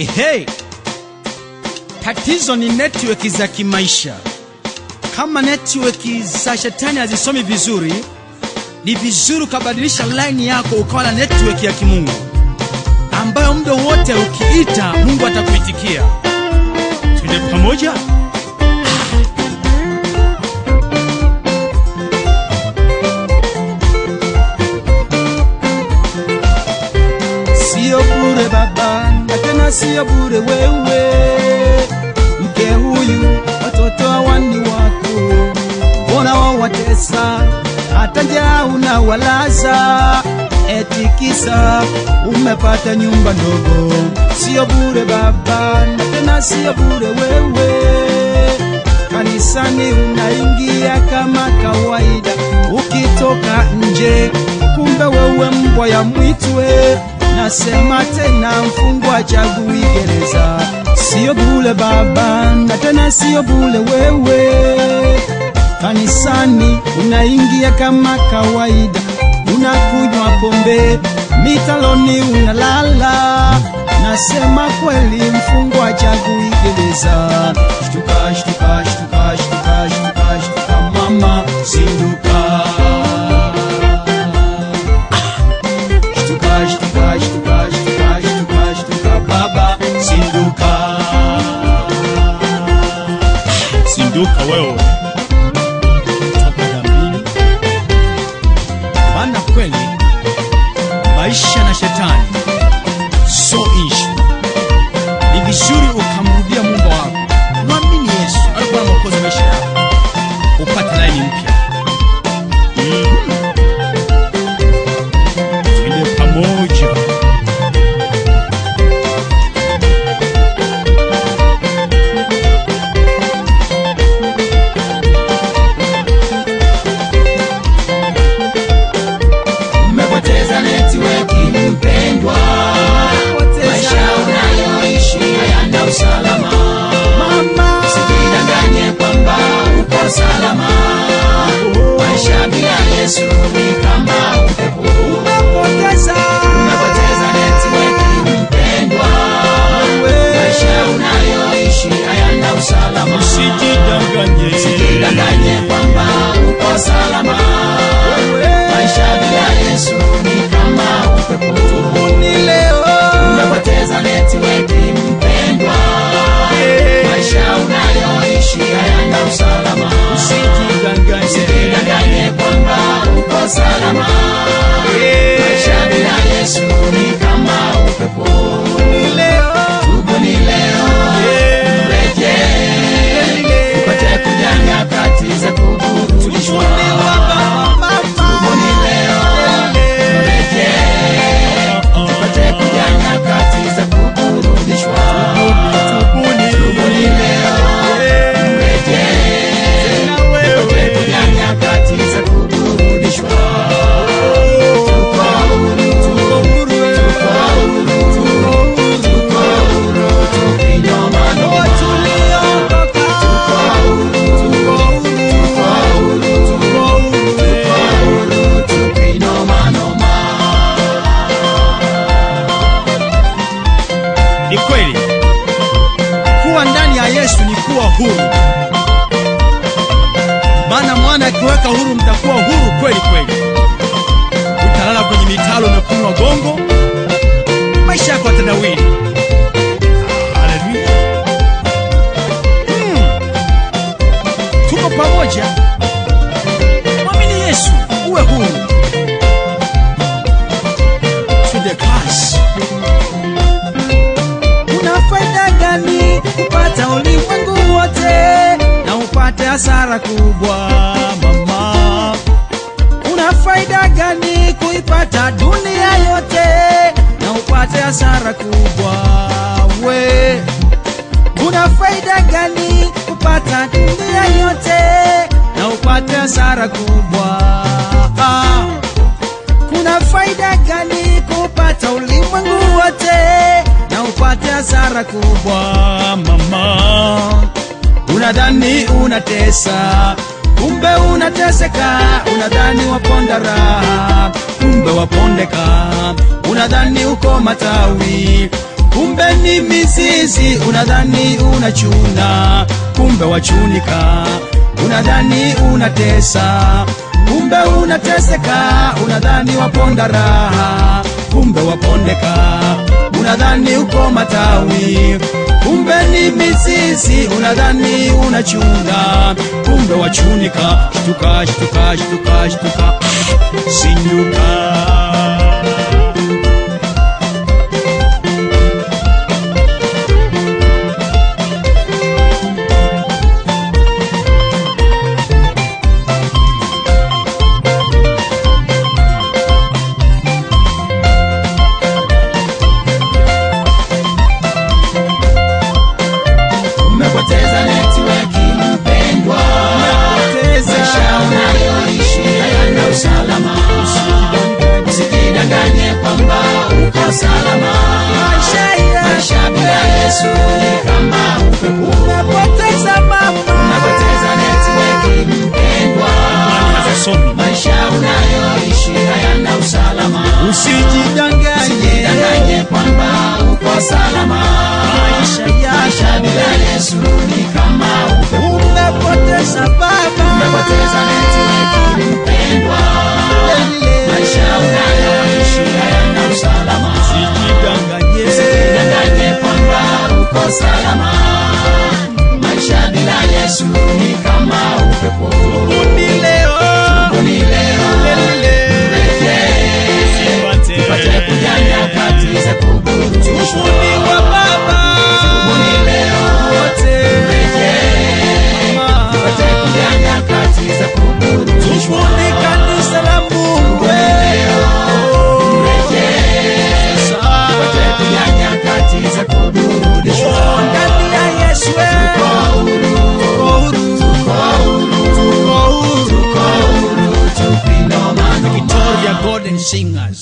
Hey, tatizo ni network za kimaisha. Kama network za shetani hazisomi vizuri, ni vizuri ukabadilisha line yako ukawa na network ya kimungu, ambayo muda wote ukiita Mungu atakuitikia. Twende pamoja. Sio bure baba, na tena sio bure wewe. Mke huyu, watoto hawani wako, mbona wawatesa, hata njaa unawalaza, eti kisa umepata nyumba ndogo. Sio bure baba, na tena sio bure wewe. Kanisani unaingia kama kawaida, ukitoka nje kumbe wewe mbwa ya mwitwe. Nasema tena mfungwa chagui gereza. Sio bure baba, na tena sio bure wewe. Kanisani unaingia kama kawaida, unakunywa pombe, mitaloni unalala. Nasema kweli mfungwa chagui gereza. Shtuka, shtuka, shtuka, shtuka, shtuka, shtuka mama, zinduka. Shtuka, shtuka, shtuka, shtuka, shtuka, shtuka baba, zinduka. Zinduka wewe, toka dhambini. Maana kweli maisha na shetani so issue. Ni vizuri ukamrudia Mungu wako, mwamini Yesu alikuwa mwokozi wa maisha yako, upate laini mpya. Twende pamoja. Umepoteza network mpendwa, maisha unayoishi hayana usalama. Usijidanganye kwamba uko salama. Maisha bila Yesu ni kama upepo. Umepoteza network mpendwa, maisha unayoishi hayana usalama. Usijidanganye kwamba uko salama. Maisha bila Yesu ni kama upepo. Umepoteza network mpendwa, maisha unayoishi hayana usalama. Usijidanganye kwamba uko salama. Maisha bila Yesu ni kama upepo. Tubuni leo, mrejee, upate kuja nyakati za kuburudishwa. Tubuni leo, mrejee, upate kuja nyakati za kuburudishwa. Tubuni leo, mrejee, upate kuja nyakati za kuburudishwa. Tuko huru, tuko huru, tuko huru, tukinyoma noma. Tuko huru, tuko huru, tukinyoma noma. Ni kweli kuwa ndani ya Yesu ni kuwa huru. Maana mwana akiweka huru mtakuwa huru kweli kweli. Utalala kwenye mitalo umekunywa gongo, maisha yako yatanawiri. Haleluya. Tuko pamoja. Mwamini Yesu uwe huru. To the class. Una faida gani kupata ulimwengu wote na upate hasara kubwa mama? Una faida gani kuipata dunia yote na upate hasara kubwa we? Una faida gani kupata dunia yote na upate hasara kubwa? Kuna faida gani kupata ulimwengu wote na upate hasara kubwa mama? Unadhani unatesa, kumbe unateseka. Unadhani waponda raha, kumbe wapondeka. Unadhani uko matawi, kumbe ni mizizi. Unadhani unachuna, kumbe wachunika. Unadhani unatesa, kumbe unateseka. Unadhani waponda raha, kumbe wapondeka. Unadhani uko matawi, kumbe ni mizizi. Unadhani unachuna, kumbe wachunika. Shtuka, shtuka, shtuka, shtuka, sinyuka. Umepoteza network mpendwa, maisha unayoishi hayana usalama. Usidanganye kwamba uko salama. Maisha bila Yesu ni kama upepo. Umepoteza mama, umepoteza network mpendwa, maisha unayoishi hayana usalama. usijidanganye kwamba uko salama. Maisha bila Yesu ni kama upepo. umepoteza baba, umepoteza network mpendwa, maisha unayoishi hayana usalama. Usijidanganye kwamba uko salama. Maisha bila Yesu ni kama upepo. Tubuni leo, tupate kuja nyakati za kuburudishwa. tubuni wa baba, Tubuni leo wote tupate kuja nyakati za kuburudishwa. tubuni kanisa la Mungu Tupate kuja nyakati za kuburudishwa. ndani ya Yesu. Tuko huru, tupino mano. Victoria Golden Singers.